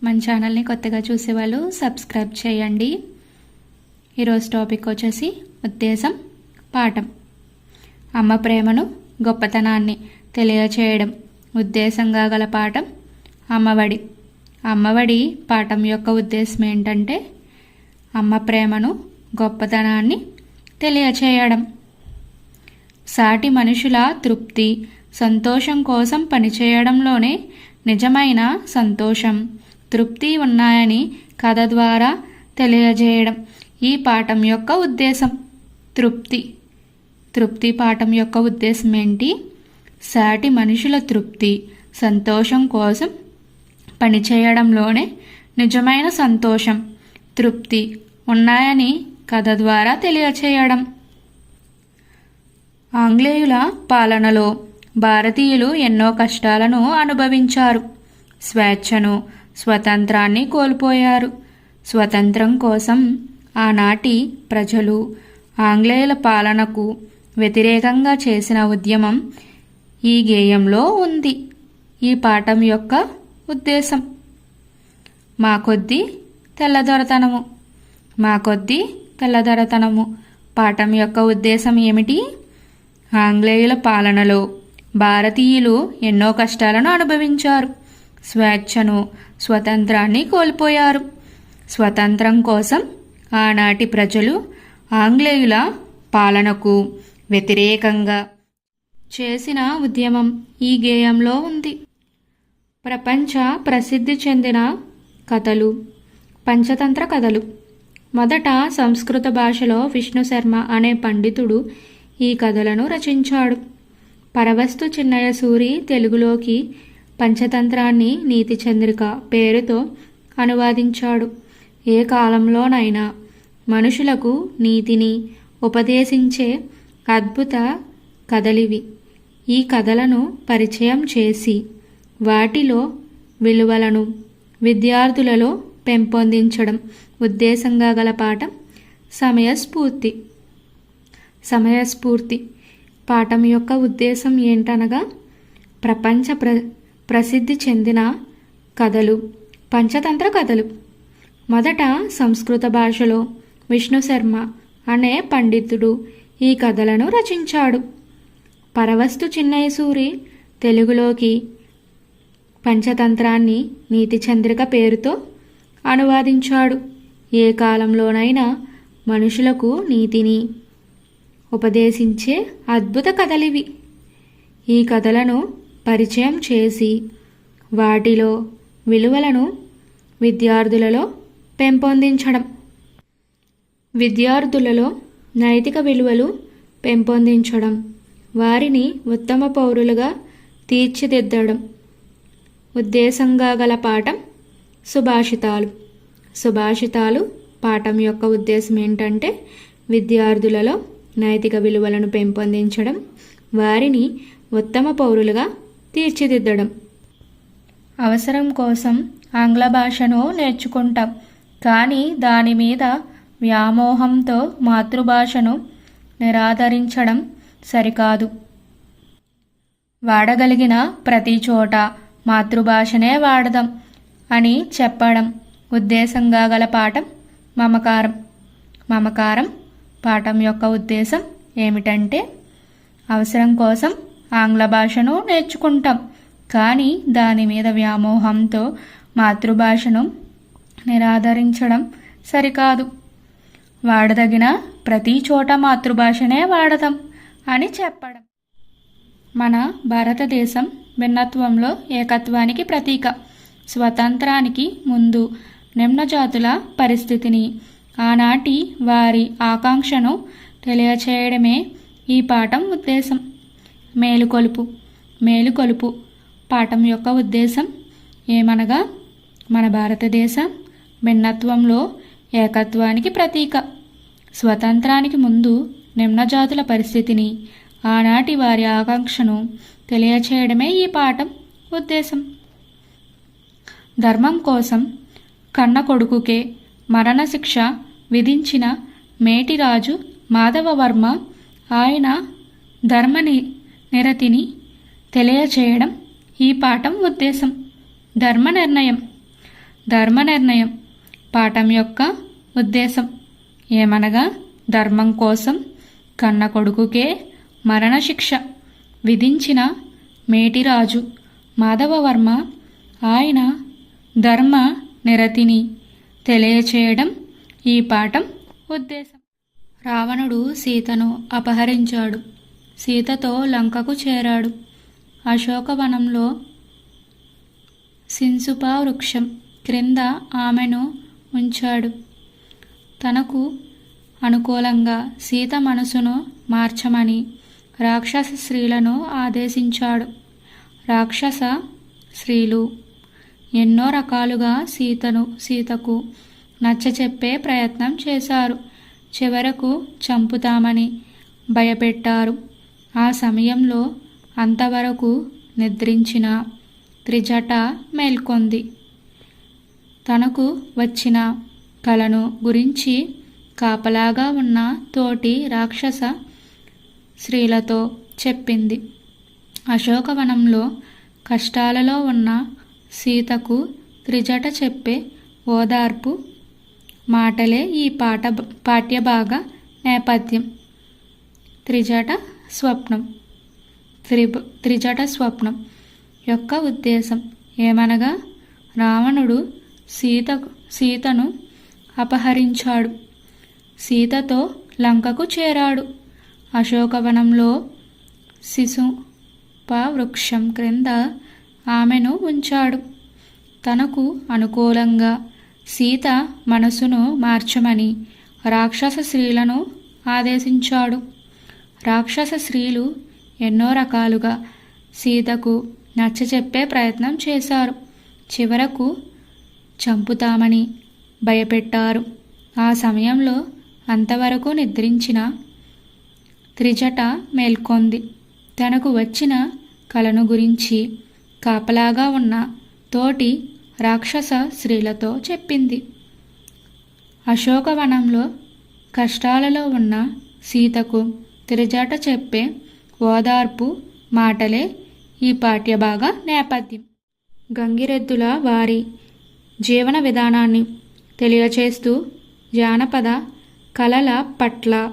మన ఛానల్ని కొత్తగా చూసేవాళ్ళు సబ్స్క్రైబ్ చేయండి. ఈరోజు టాపిక్ వచ్చేసి ఉద్దేశం పాఠం. అమ్మ ప్రేమను గొప్పతనాన్ని తెలియచేయడం ఉద్దేశంగా గల పాఠం అమ్మఒడి. అమ్మఒడి పాఠం యొక్క ఉద్దేశం ఏంటంటే అమ్మ ప్రేమను గొప్పతనాన్ని తెలియచేయడం. సాటి మనుషుల తృప్తి సంతోషం కోసం పనిచేయడంలోనే నిజమైన సంతోషం తృప్తి ఉన్నాయని కథ ద్వారా తెలియజేయడం ఈ పాఠం యొక్క ఉద్దేశం. తృప్తి పాఠం యొక్క ఉద్దేశం ఏంటి? సాటి మనుషుల తృప్తి సంతోషం కోసం పనిచేయడంలోనే నిజమైన సంతోషం తృప్తి ఉన్నాయని కథ ద్వారా తెలియచేయడం. ఆంగ్లేయుల పాలనలో భారతీయులు ఎన్నో కష్టాలను అనుభవించారు. స్వేచ్ఛను స్వతంత్రాన్ని కోల్పోయారు. స్వతంత్రం కోసం ఆనాటి ప్రజలు ఆంగ్లేయుల పాలనకు వ్యతిరేకంగా చేసిన ఉద్యమం ఈ గేయంలో ఉంది. ఈ పాఠం యొక్క ఉద్దేశం మా కొద్దీ తెల్లదొరతనము పాఠం యొక్క ఉద్దేశం ఏమిటి? ఆంగ్లేయుల పాలనలో భారతీయులు ఎన్నో కష్టాలను అనుభవించారు. స్వేచ్ఛను స్వతంత్రాన్ని కోల్పోయారు. స్వతంత్రం కోసం ఆనాటి ప్రజలు ఆంగ్లేయుల పాలనకు వ్యతిరేకంగా చేసిన ఉద్యమం ఈ గేయంలో ఉంది. ప్రపంచ ప్రసిద్ధి చెందిన కథలు పంచతంత్ర కథలు. మొదట సంస్కృత భాషలో విష్ణు శర్మ అనే పండితుడు ఈ కథలను రచించాడు. పరవస్తు చిన్నయ్య సూరి తెలుగులోకి పంచతంత్రాన్ని నీతి చంద్రిక పేరుతో అనువాదించాడు. ఏ కాలంలోనైనా మనుషులకు నీతిని ఉపదేశించే అద్భుత కథలివి. ఈ కథలను పరిచయం చేసి వాటిలో విలువలను విద్యార్థులలో పెంపొందించడం ఉద్దేశంగా గల పాఠం సమయస్ఫూర్తి పాఠం యొక్క ఉద్దేశం ఏంటనగా ప్రపంచ ప్రసిద్ధి చెందిన కథలు పంచతంత్ర కథలు. మొదట సంస్కృత భాషలో విష్ణు శర్మ అనే పండితుడు ఈ కథలను రచించాడు. పరవస్తు చిన్నయ్య సూరి తెలుగులోకి పంచతంత్రాన్ని నీతి చంద్రిక పేరుతో అనువాదించాడు. ఏ కాలంలోనైనా మనుషులకు నీతిని ఉపదేశించే అద్భుత కథలివి. ఈ కథలను పరిచయం చేసి వాటిలో విలువలను విద్యార్థులలో పెంపొందించడం. విద్యార్థులలో నైతిక విలువలు పెంపొందించడం, వారిని ఉత్తమ పౌరులుగా తీర్చిదిద్దడం ఉద్దేశంగా గల పాఠం సుభాషితాలు పాఠం యొక్క ఉద్దేశం ఏంటంటే విద్యార్థులలో నైతిక విలువలను పెంపొందించడం, వారిని ఉత్తమ పౌరులుగా తీర్చిదిద్దడం. అవసరం కోసం ఆంగ్ల భాషను నేర్చుకుంటాం, కానీ దాని మీద వ్యామోహంతో మాతృభాషను నిరాదరించడం సరికాదు. వాడగలిగిన ప్రతి చోట మాతృభాషనే వాడదాం అని చెప్పడం ఉద్దేశంగా గల పాఠం మమకారం పాఠం యొక్క ఉద్దేశం ఏమిటంటే అవసరం కోసం ఆంగ్ల భాషను నేర్చుకుంటాం, కానీ దాని మీద వ్యామోహంతో మాతృభాషను నిరాదరించడం సరికాదు. వాడదగిన ప్రతి చోట మాతృభాషనే వాడదాం అని చెప్పడం. మన భారతదేశం భిన్నత్వంలో ఏకత్వానికి ప్రతీక. స్వతంత్రానికి ముందు నిమ్నజాతుల పరిస్థితిని, ఆనాటి వారి ఆకాంక్షను తెలియచేయడమే ఈ పాఠం ఉద్దేశం. మేలుకొలుపు పాఠం యొక్క ఉద్దేశం ఏమనగా మన భారతదేశం భిన్నత్వంలో ఏకత్వానికి ప్రతీక. స్వతంత్రానికి ముందు నిమ్నజాతుల పరిస్థితిని, ఆనాటి వారి ఆకాంక్షను తెలియచేయడమే ఈ పాఠం ఉద్దేశం. ధర్మం కోసం కన్న కొడుకుకే మరణశిక్ష విధించిన మేటిరాజు మాధవవర్మ ఆయన ధర్మనిరతిని తెలియచేయడం ఈ పాఠం ఉద్దేశం. ధర్మ నిర్ణయం ధర్మ నిర్ణయం పాఠం యొక్క ఉద్దేశం ఏమనగా ధర్మం కోసం కన్న కొడుకుకే మరణశిక్ష విధించిన మేటిరాజు మాధవవర్మ ఆయన ధర్మ నిరతిని తెలియచేయడం ఈ పాఠం ఉద్దేశం. రావణుడు సీతను అపహరించాడు. సీతతో లంకకు చేరాడు. అశోకవనంలో సింసుపా వృక్షం క్రింద ఆమెను ఉంచాడు. తనకు అనుకూలంగా సీత మనసును మార్చమని రాక్షస స్త్రీలను ఆదేశించాడు. రాక్షస స్త్రీలు ఎన్నో రకాలుగా సీతకు నచ్చచెప్పే ప్రయత్నం చేశారు. చివరకు చంపుతామని భయపెట్టారు. ఆ సమయంలో అంతవరకు నిద్రించిన త్రిజట మేల్కొంది. తనకు వచ్చిన కలను గురించి కాపలాగా ఉన్న తోటి రాక్షస స్త్రీలతో చెప్పింది. అశోకవనంలో కష్టాలలో ఉన్న సీతకు త్రిజట చెప్పే ఓదార్పు మాటలే ఈ పాఠ్యభాగ నేపథ్యం. త్రిజట స్వప్నం యొక్క ఉద్దేశం ఏమనగా రావణుడు సీతను అపహరించాడు. సీతతో లంకకు చేరాడు. అశోకవనంలో శిశుప వృక్షం క్రింద ఆమెను ఉంచాడు. తనకు అనుకూలంగా సీత మనసును మార్చమని రాక్షస స్త్రీలను ఆదేశించాడు. రాక్షస స్త్రీలు ఎన్నో రకాలుగా సీతకు నచ్చచెప్పే ప్రయత్నం చేశారు. చివరకు చంపుతామని భయపెట్టారు. ఆ సమయంలో అంతవరకు నిద్రించిన త్రిజట మేల్కొంది. తనకు వచ్చిన కలను గురించి కాపలాగా ఉన్న తోటి రాక్షస స్త్రీలతో చెప్పింది. అశోకవనంలో కష్టాలలో ఉన్న సీతకు త్రిజట చెప్పే ఓదార్పు మాటలే ఈ పాఠ్యభాగ నేపథ్యం. గంగిరెద్దుల వారి జీవన విధానాన్ని తెలియచేస్తూ జానపద కళల పట్ల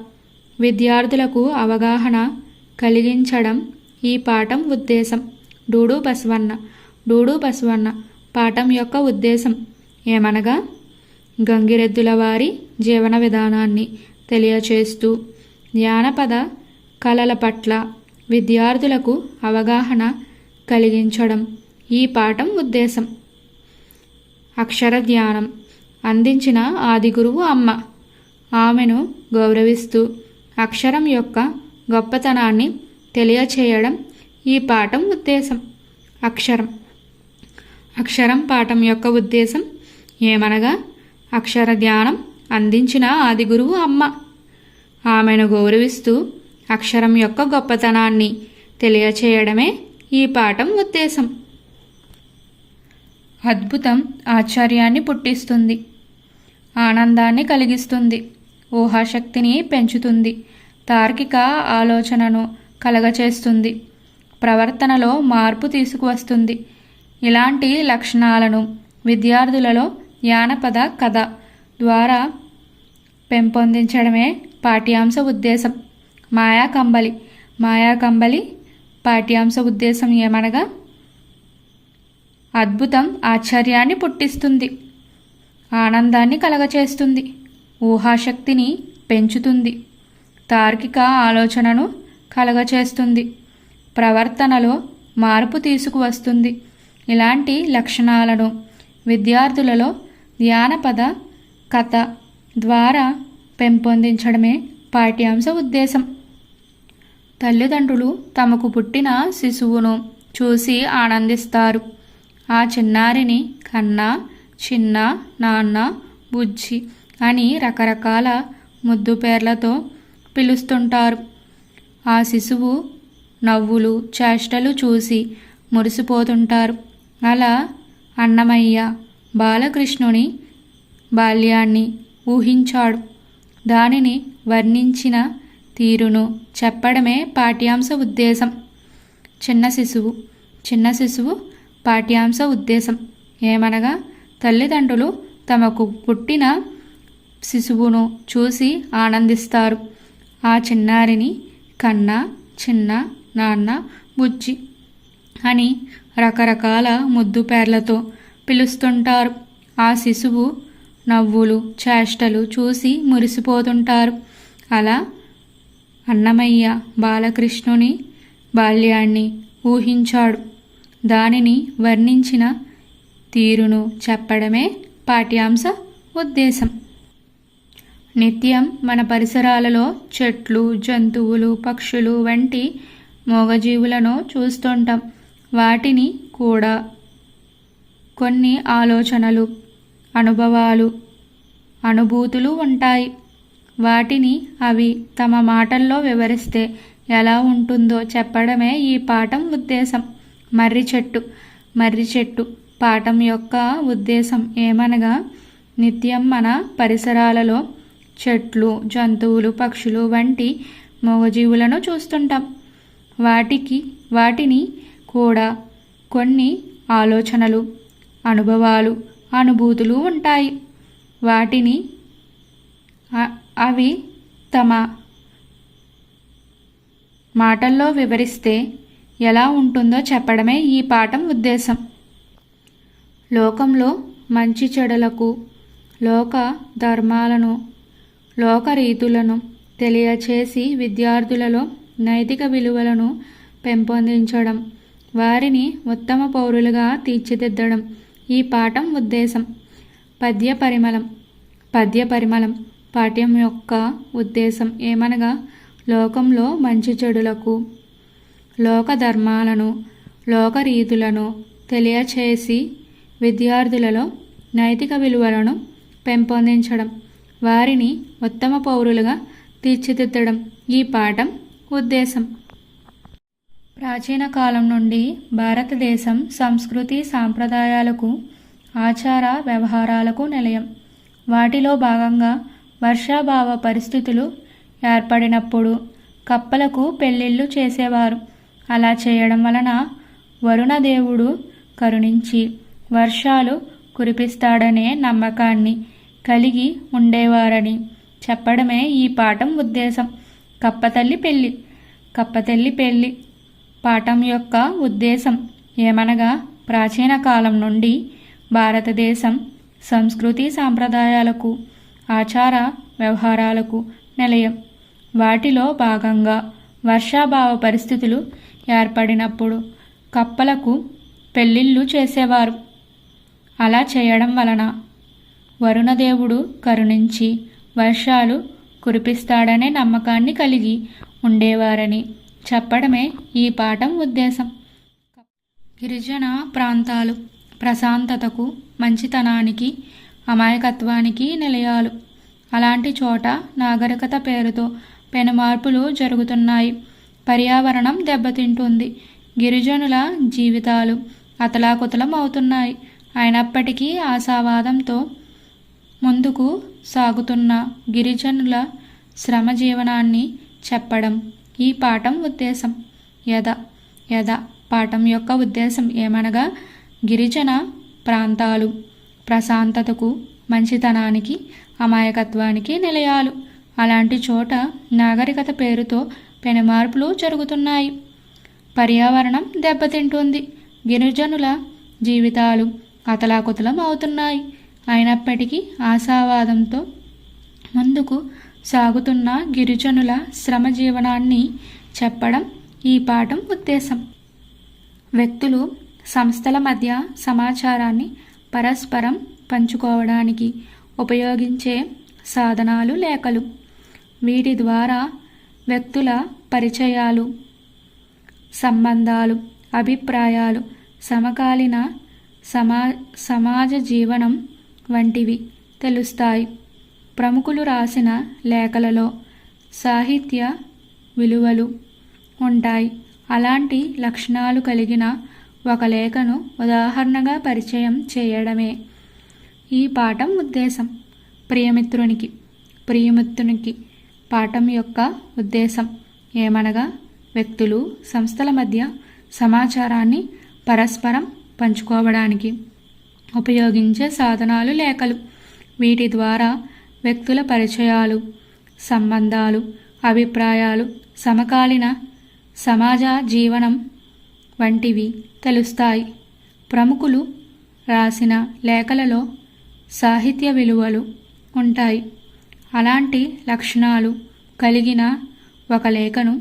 విద్యార్థులకు అవగాహన కలిగించడం ఈ పాఠం ఉద్దేశం. డూడు బసవన్న పాఠం యొక్క ఉద్దేశం ఏమనగా గంగిరెద్దుల వారి జీవన విధానాన్ని తెలియచేస్తూ జానపద కళల పట్ల విద్యార్థులకు అవగాహన కలిగించడం ఈ పాఠం ఉద్దేశం. అక్షర జ్ఞానం అందించిన ఆది గురువు అమ్మ. ఆమెను గౌరవిస్తూ అక్షరం యొక్క గొప్పతనాన్ని తెలియచేయడం ఈ పాఠం ఉద్దేశం. అక్షరం పాఠం యొక్క ఉద్దేశం ఏమనగా అక్షర జ్ఞానం అందించిన ఆది గురువు అమ్మ. ఆమెను గౌరవిస్తూ అక్షరం యొక్క గొప్పతనాన్ని తెలియచేయడమే ఈ పాఠం ఉద్దేశం. అద్భుతం ఆశ్చర్యాన్ని పుట్టిస్తుంది, ఆనందాన్ని కలిగిస్తుంది, ఊహాశక్తిని పెంచుతుంది, తార్కిక ఆలోచనను కలగచేస్తుంది, ప్రవర్తనలో మార్పు తీసుకువస్తుంది. ఇలాంటి లక్షణాలను విద్యార్థులలో జానపద కథ ద్వారా పెంపొందించడమే పాఠ్యాంశ ఉద్దేశం. మాయాకంబలి పాఠ్యాంశ ఉద్దేశం ఏమనగా అద్భుతం ఆశ్చర్యాన్ని పుట్టిస్తుంది, ఆనందాన్ని కలగచేస్తుంది, ఊహాశక్తిని పెంచుతుంది, తార్కిక ఆలోచనను కలగచేస్తుంది, ప్రవర్తనలో మార్పు తీసుకువస్తుంది. ఇలాంటి లక్షణాలను విద్యార్థులలో జానపద కథ ద్వారా పెంపొందించడమే పాఠ్యాంశ ఉద్దేశం. తల్లిదండ్రులు తమకు పుట్టిన శిశువును చూసి ఆనందిస్తారు. ఆ చిన్నారిని కన్నా, చిన్న, నాన్న, బుజ్జి అని రకరకాల ముద్దు పేర్లతో పిలుస్తుంటారు. ఆ శిశువు నవ్వులు, చేష్టలు చూసి మురిసిపోతుంటారు. అలా అన్నమయ్య బాలకృష్ణుని బాల్యాన్ని ఊహించాడు. దానిని వర్ణించిన తీరును చెప్పడమే పాఠ్యాంశ ఉద్దేశం. చిన్న శిశువు పాఠ్యాంశ ఉద్దేశం ఏమనగా తల్లిదండ్రులు తమకు పుట్టిన శిశువును చూసి ఆనందిస్తారు. ఆ చిన్నారిని కన్న, చిన్న, నాన్న, బుజ్జి అని రకరకాల ముద్దు పేర్లతో పిలుస్తుంటారు. ఆ శిశువు నవ్వులు, చేష్టలు చూసి మురిసిపోతుంటారు. అలా అన్నమయ్య బాలకృష్ణుని బాల్యాన్ని ఊహించాడు. దానిని వర్ణించిన తీరును చెప్పడమే పాఠ్యాంశ ఉద్దేశం. నిత్యం మన పరిసరాలలో చెట్లు, జంతువులు, పక్షులు వంటి మూగజీవులను చూస్తుంటాం. వాటిని కూడా కొన్ని ఆలోచనలు, అనుభవాలు, అనుభూతులు ఉంటాయి. వాటిని అవి తమ మాటల్లో వివరిస్తే ఎలా ఉంటుందో చెప్పడమే ఈ పాఠం ఉద్దేశం. మర్రి చెట్టు పాఠం యొక్క ఉద్దేశం ఏమనగా, నిత్యం మన పరిసరాలలో చెట్లు, జంతువులు, పక్షులు వంటి మూగజీవులను చూస్తుంటాం. వాటిని కూడా కొన్ని ఆలోచనలు, అనుభవాలు, అనుభూతులు ఉంటాయి. వాటిని అవి తమ మాటల్లో వివరిస్తే ఎలా ఉంటుందో చెప్పడమే ఈ పాఠం ఉద్దేశం. లోకంలో మంచి చెడులకు, లోక ధర్మాలను, లోక రీతులను తెలియచేసి విద్యార్థులలో నైతిక విలువలను పెంపొందించడం, వారిని ఉత్తమ పౌరులుగా తీర్చిదిద్దడం ఈ పాఠం ఉద్దేశం. పద్య పరిమళం పాఠ్యం యొక్క ఉద్దేశం ఏమనగా, లోకంలో మంచి చెడులకు, లోక ధర్మాలను, లోక రీతులను తెలియచేసి విద్యార్థులలో నైతిక విలువలను పెంపొందించడం, వారిని ఉత్తమ పౌరులుగా తీర్చిదిద్దడం ఈ పాఠం ఉద్దేశం. ప్రాచీన కాలం నుండి భారతదేశం సంస్కృతి సాంప్రదాయాలకు, ఆచార వ్యవహారాలకు నిలయం. వాటిలో భాగంగా వర్షాభావ పరిస్థితులు ఏర్పడినప్పుడు కప్పలకు పెళ్ళిళ్ళు చేసేవారు. అలా చేయడం వలన వరుణదేవుడు కరుణించి వర్షాలు కురిపిస్తాడనే నమ్మకాన్ని కలిగి ఉండేవారని చెప్పడమే ఈ పాఠం ఉద్దేశం. కప్పతల్లి పెళ్ళి పాఠం యొక్క ఉద్దేశం ఏమనగా, ప్రాచీన కాలం నుండి భారతదేశం సంస్కృతి సాంప్రదాయాలకు, ఆచార వ్యవహారాలకు నిలయం. వాటిలో భాగంగా వర్షాభావ పరిస్థితులు ఏర్పడినప్పుడు కప్పలకు పెళ్ళిళ్ళు చేసేవారు. అలా చేయడం వలన వరుణదేవుడు కరుణించి వర్షాలు కురిపిస్తాడనే నమ్మకాన్ని కలిగి ఉండేవారని చెప్పడమే ఈ పాఠం ఉద్దేశం. గిరిజన ప్రాంతాలు ప్రశాంతతకు, మంచితనానికి, అమాయకత్వానికి నిలయాలు. అలాంటి చోట నాగరికత పేరుతో పెనుమార్పులు జరుగుతున్నాయి. పర్యావరణం దెబ్బతింటుంది. గిరిజనుల జీవితాలు అతలాకుతలం అవుతున్నాయి. అయినప్పటికీ ఆశావాదంతో ముందుకు సాగుతున్న గిరిజనుల శ్రమజీవనాన్ని చెప్పడం ఈ పాఠం ఉద్దేశం. యథ పాఠం యొక్క ఉద్దేశం ఏమనగా, గిరిజన ప్రాంతాలు ప్రశాంతతకు, మంచితనానికి, అమాయకత్వానికి నిలయాలు. అలాంటి చోట నాగరికత పేరుతో పెనుమార్పులు జరుగుతున్నాయి. పర్యావరణం దెబ్బతింటుంది. గిరిజనుల జీవితాలు అతలాకుతలం అవుతున్నాయి. అయినప్పటికీ ఆశావాదంతో ముందుకు సాగుతున్న గిరిజనుల శ్రమజీవనాన్ని చెప్పడం ఈ పాఠం ఉద్దేశం. వ్యక్తులు, సంస్థల మధ్య సమాచారాన్ని పరస్పరం పంచుకోవడానికి ఉపయోగించే సాధనాలు లేఖలు. వీటి ద్వారా వ్యక్తుల పరిచయాలు, సంబంధాలు, అభిప్రాయాలు, సమకాలీన సమాజ జీవనం వంటివి తెలుస్తాయి. ప్రముఖులు రాసిన లేఖలలో సాహిత్య విలువలు ఉంటాయి. అలాంటి లక్షణాలు కలిగిన ఒక లేఖను ఉదాహరణగా పరిచయం చేయడమే ఈ పాఠం ఉద్దేశం. ప్రియమిత్రునికి పాఠం యొక్క ఉద్దేశం ఏమనగా, వ్యక్తులు, సంస్థల మధ్య సమాచారాన్ని పరస్పరం పంచుకోవడానికి ఉపయోగించే సాధనాలు లేఖలు. వీటి ద్వారా వ్యక్తుల పరిచయాలు, సంబంధాలు, అభిప్రాయాలు, సమకాలీన సమాజ జీవనం వంటివి తెలుస్తాయి. ప్రముఖులు రాసిన లేఖలలో సాహిత్య విలువలు ఉంటాయి. అలాంటి లక్షణాలు కలిగిన ఒక లేఖను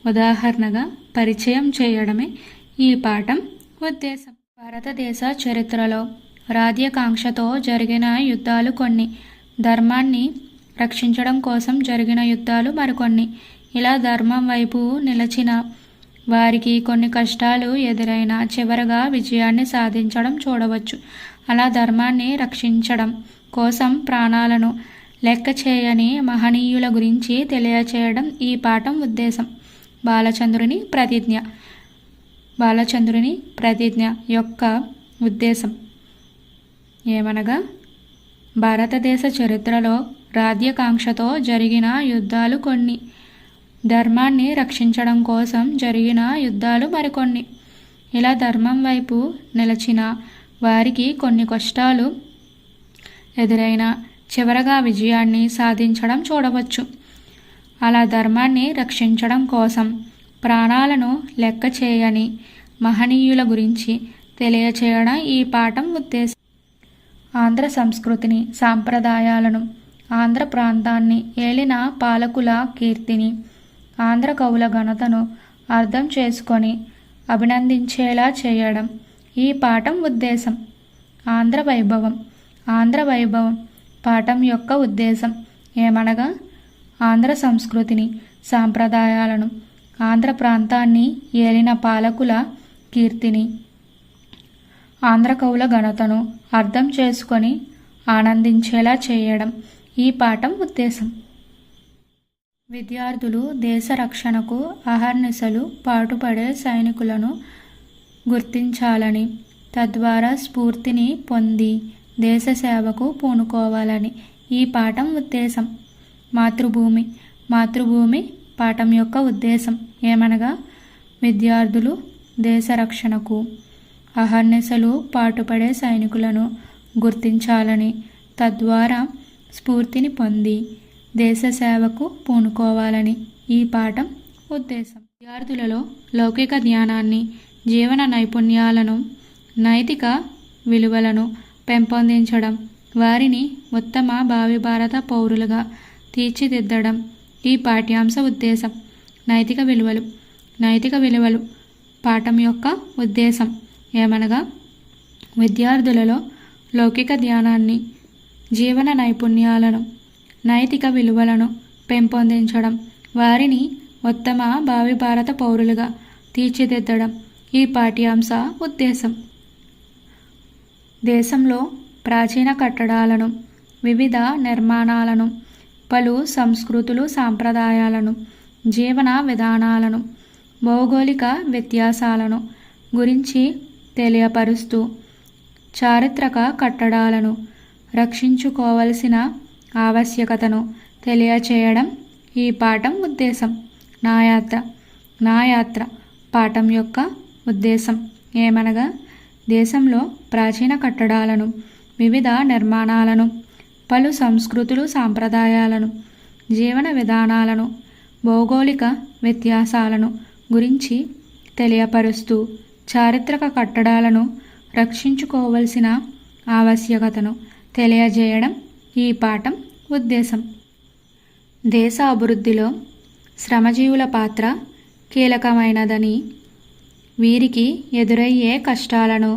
ఉదాహరణగా పరిచయం చేయడమే ఈ పాఠం ఉద్దేశం. భారతదేశ చరిత్రలో రాజ్యాకాంక్షతో జరిగిన యుద్ధాలు కొన్ని, ధర్మాన్ని రక్షించడం కోసం జరిగిన యుద్ధాలు మరికొన్ని. ఇలా ధర్మం వైపు నిలిచిన వారికి కొన్ని కష్టాలు ఎదురైనా చివరగా విజయాన్ని సాధించడం చూడవచ్చు. అలా ధర్మాన్ని రక్షించడం కోసం ప్రాణాలను లెక్క చేయని మహనీయుల గురించి తెలియచేయడం ఈ పాఠం ఉద్దేశం. బాలచంద్రుని ప్రతిజ్ఞ యొక్క ఉద్దేశం ఏమనగా, భారతదేశ చరిత్రలో రాజ్యాకాంక్షతో జరిగిన యుద్ధాలు కొన్ని, ధర్మాన్ని రక్షించడం కోసం జరిగిన యుద్ధాలు మరికొన్ని. ఇలా ధర్మం వైపు నిలిచిన వారికి కొన్ని కష్టాలు ఎదురైనా చివరగా విజయాన్ని సాధించడం చూడవచ్చు. అలా ధర్మాన్ని రక్షించడం కోసం ప్రాణాలను లెక్క చేయని మహనీయుల గురించి తెలియచేయడం ఈ పాఠం ఉద్దేశం. ఆంధ్ర సంస్కృతిని, సాంప్రదాయాలను, ఆంధ్ర ప్రాంతాన్ని ఏలిన పాలకుల కీర్తిని, ఆంధ్ర కవుల ఘనతను అర్థం చేసుకొని అభినందించేలా చేయడం ఈ పాఠం ఉద్దేశం. ఆంధ్ర వైభవం పాఠం యొక్క ఉద్దేశం ఏమనగా, ఆంధ్ర సంస్కృతిని, సాంప్రదాయాలను, ఆంధ్ర ప్రాంతాన్ని ఏలిన పాలకుల కీర్తిని, ఆంధ్ర కవుల ఘనతను అర్థం చేసుకొని ఆనందించేలా చేయడం ఈ పాఠం ఉద్దేశం. విద్యార్థులు దేశ రక్షణకు అహర్నిశలు పాటుపడే సైనికులను గుర్తించాలని, తద్వారా స్ఫూర్తిని పొంది దేశ సేవకు పూనుకోవాలని ఈ పాఠం ఉద్దేశం. మాతృభూమి పాఠం యొక్క ఉద్దేశం ఏమనగా, విద్యార్థులు దేశ రక్షణకు అహర్నిశలు పాటుపడే సైనికులను గుర్తించాలని, తద్వారా స్ఫూర్తిని పొంది దేశ సేవకు పూనుకోవాలని ఈ పాఠం ఉద్దేశం. విద్యార్థులలో లౌకిక జ్ఞానాన్ని, జీవన నైపుణ్యాలను, నైతిక విలువలను పెంపొందించడం, వారిని ఉత్తమ భావి భారత పౌరులుగా తీర్చిదిద్దడం ఈ పాఠ్యాంశ ఉద్దేశం. నైతిక విలువలు పాఠం యొక్క ఉద్దేశం ఏమనగా, విద్యార్థులలో లౌకిక జ్ఞానాన్ని, జీవన నైపుణ్యాలను, నైతిక విలువలను పెంపొందించడం, వారిని ఉత్తమ భావి భారత పౌరులుగా తీర్చిదిద్దడం ఈ పాఠ్యాంశ ఉద్దేశం. దేశంలో ప్రాచీన కట్టడాలను, వివిధ నిర్మాణాలను, పలు సంస్కృతులు, సాంప్రదాయాలను, జీవన విధానాలను, భౌగోళిక వ్యత్యాసాలను గురించి తెలియపరుస్తూ చారిత్రక కట్టడాలను రక్షించుకోవలసిన ఆవశ్యకతను తెలియచేయడం ఈ పాఠం ఉద్దేశం. నాయాత్ర పాఠం యొక్క ఉద్దేశం ఏమనగా, దేశంలో ప్రాచీన కట్టడాలను, వివిధ నిర్మాణాలను, పలు సంస్కృతులు, సాంప్రదాయాలను, జీవన విధానాలను, భౌగోళిక వ్యత్యాసాలను గురించి తెలియపరుస్తూ చారిత్రక కట్టడాలను రక్షించుకోవలసిన ఆవశ్యకతను తెలియజేయడం ఈ పాఠం ఉద్దేశం. దేశ అభివృద్ధిలో శ్రమజీవుల పాత్ర కీలకమైనదని, వీరికి ఎదురయ్యే కష్టాలను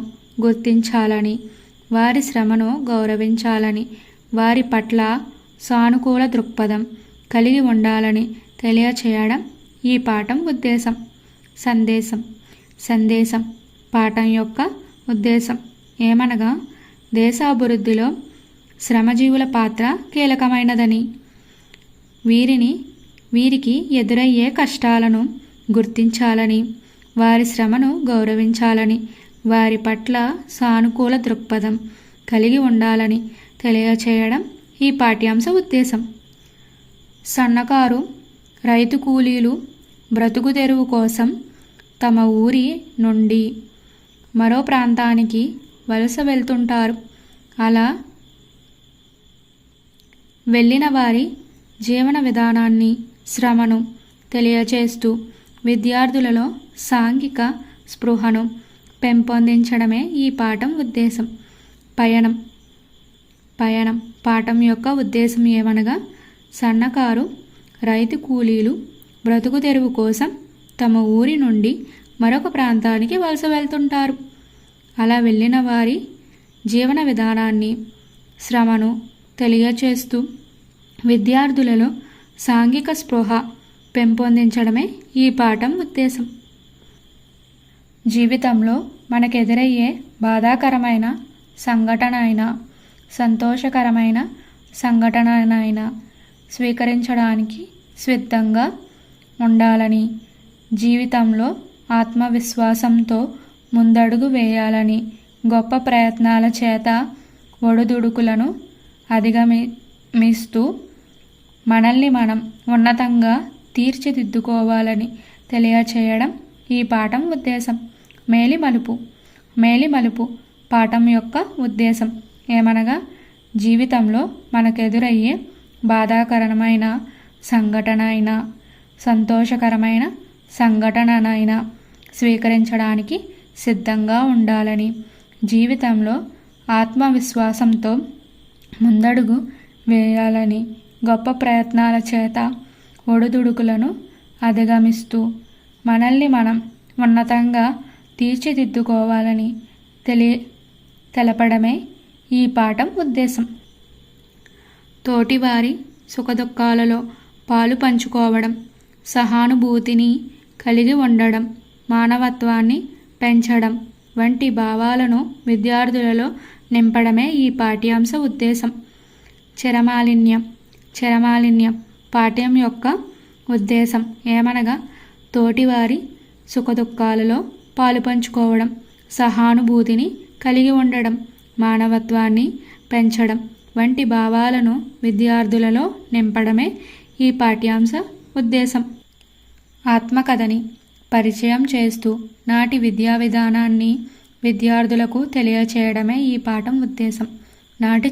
గుర్తించాలని, వారి శ్రమను గౌరవించాలని, వారి పట్ల సానుకూల దృక్పథం కలిగి ఉండాలని తెలియచేయడం ఈ పాఠం ఉద్దేశం. సందేశం పాఠం యొక్క ఉద్దేశం ఏమనగా, దేశ అభివృద్ధిలో శ్రమజీవుల పాత్ర కీలకమైనదని, వీరికి ఎదురయ్యే కష్టాలను గుర్తించాలని, వారి శ్రమను గౌరవించాలని, వారి పట్ల సానుకూల దృక్పథం కలిగి ఉండాలని తెలియచేయడం ఈ పాఠ్యాంశ ఉద్దేశం. సన్నకారు రైతు కూలీలు బ్రతుకు తెరువు కోసం తమ ఊరి నుండి మరో ప్రాంతానికి వలస వెళ్తుంటారు. అలా వెళ్ళిన వారి జీవన విధానాన్ని, శ్రమను తెలియచేస్తూ విద్యార్థులలో సాంఘిక స్పృహను పెంపొందించడమే ఈ పాఠం ఉద్దేశం. పయనం పాఠం యొక్క ఉద్దేశం ఏమనగా, సన్నకారు రైతు కూలీలు బ్రతుకు తెరువు కోసం తమ ఊరి నుండి మరొక ప్రాంతానికి వలస వెళ్తుంటారు. అలా వెళ్ళిన వారి జీవన విధానాన్ని, శ్రమను తెలియచేస్తూ విద్యార్థులలో సాంఘిక స్పృహ పెంపొందించడమే ఈ పాఠం ఉద్దేశం. జీవితంలో మనకెదురయ్యే బాధాకరమైన సంఘటన అయినా, సంతోషకరమైన సంఘటన అయినా స్వీకరించడానికి సిద్ధంగా ఉండాలని, జీవితంలో ఆత్మవిశ్వాసంతో ముందడుగు వేయాలని, గొప్ప ప్రయత్నాల చేత ఒడిదుడుకులను అధిగమిస్తూ మనల్ని మనం ఉన్నతంగా తీర్చిదిద్దుకోవాలని తెలియచేయడం ఈ పాఠం ఉద్దేశం. మేలిమలుపు పాఠం యొక్క ఉద్దేశం ఏమనగా, జీవితంలో మనకెదురయ్యే బాధాకరమైన సంఘటన అయినా, సంతోషకరమైన సంఘటననైనా స్వీకరించడానికి సిద్ధంగా ఉండాలని, జీవితంలో ఆత్మవిశ్వాసంతో ముందడుగు వేయాలని, గొప్ప ప్రయత్నాల చేత ఒడిదుడుకులను అధిగమిస్తూ మనల్ని మనం ఉన్నతంగా తీర్చిదిద్దుకోవాలని తెలపడమే ఈ పాఠం ఉద్దేశం. తోటివారి సుఖదుఖాలలో పాలు పంచుకోవడం, సహానుభూతిని కలిగి ఉండడం, మానవత్వాన్ని పెంచడం వంటి భావాలను విద్యార్థులలో నింపడమే ఈ పాఠ్యాంశ ఉద్దేశం. చరమాలిన్యం పాఠ్యం యొక్క ఉద్దేశం ఏమనగా, తోటివారి సుఖదుఖాలలో పాలు పంచుకోవడం, సహానుభూతిని కలిగి ఉండడం, మానవత్వాన్ని పెంచడం వంటి భావాలను విద్యార్థులలో నింపడమే ఈ పాఠ్యాంశ ఉద్దేశం. ఆత్మకథని పరిచయం చేస్తూ నాటి విద్యా విధానాన్ని విద్యార్థులకు తెలియచేయడమే ఈ పాఠం ఉద్దేశం. నాటి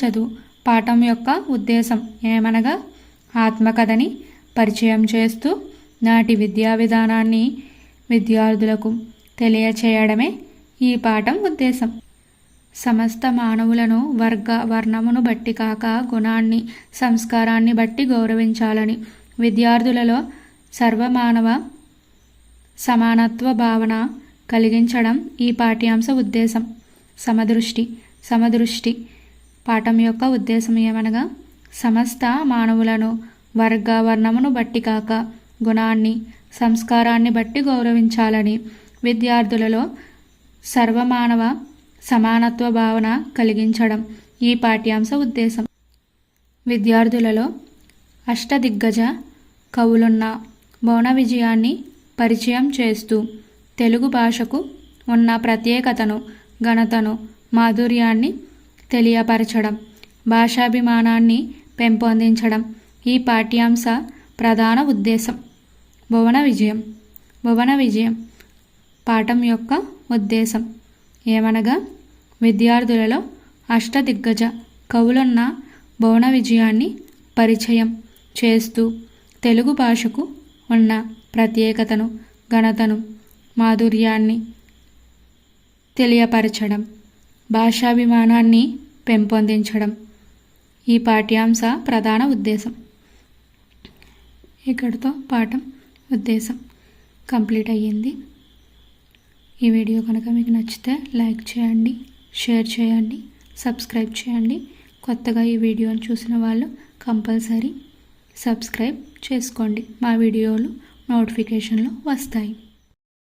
చదువు పాఠం యొక్క ఉద్దేశం ఏమనగా, ఆత్మకథని పరిచయం చేస్తూ నాటి విద్యా విధానాన్ని విద్యార్థులకు తెలియచేయడమే ఈ పాఠం ఉద్దేశం. సమస్త మానవులను వర్ణమును బట్టి కాక గుణాన్ని, సంస్కారాన్ని బట్టి గౌరవించాలని విద్యార్థులలో సర్వమానవ సమానత్వ భావన కలిగించడం ఈ పాఠ్యాంశ ఉద్దేశం. సమదృష్టి పాఠం యొక్క ఉద్దేశం ఏమనగా, సమస్త మానవులను వర్ణమును బట్టి కాక గుణాన్ని, సంస్కారాన్ని బట్టి గౌరవించాలని విద్యార్థులలో సర్వమానవ సమానత్వ భావన కలిగించడం ఈ పాఠ్యాంశ ఉద్దేశం. విద్యార్థులలో అష్టదిగ్గజ కవులున్న భువన విజయాన్ని పరిచయం చేస్తూ తెలుగు భాషకు ఉన్న ప్రత్యేకతను, ఘనతను, మాధుర్యాన్ని తెలియపరచడం, భాషాభిమానాన్ని పెంపొందించడం ఈ పాఠ్యాంశ ప్రధాన ఉద్దేశం. భువన విజయం పాఠం యొక్క ఉద్దేశం ఏమనగా, విద్యార్థులలో అష్టదిగ్గజ కవులున్న భువన విజయాన్ని పరిచయం చేస్తూ తెలుగు భాషకు ఉన్న ప్రత్యేకతను, ఘనతను, మాధుర్యాన్ని తెలియపరచడం, భాషాభిమానాన్ని పెంపొందించడం ఈ పాఠ్యాంశ ప్రధాన ఉద్దేశం. ఇక్కడితో పాఠం ఉద్దేశం కంప్లీట్ అయ్యింది. ఈ వీడియో కనుక మీకు నచ్చితే లైక్ చేయండి, షేర్ చేయండి, సబ్స్క్రైబ్ చేయండి. కొత్తగా ఈ వీడియోని చూసిన వాళ్ళు కంపల్సరీ సబ్స్క్రైబ్ చేసుకోండి. మా వీడియోలు నోటిఫికేషన్లు వస్తాయి.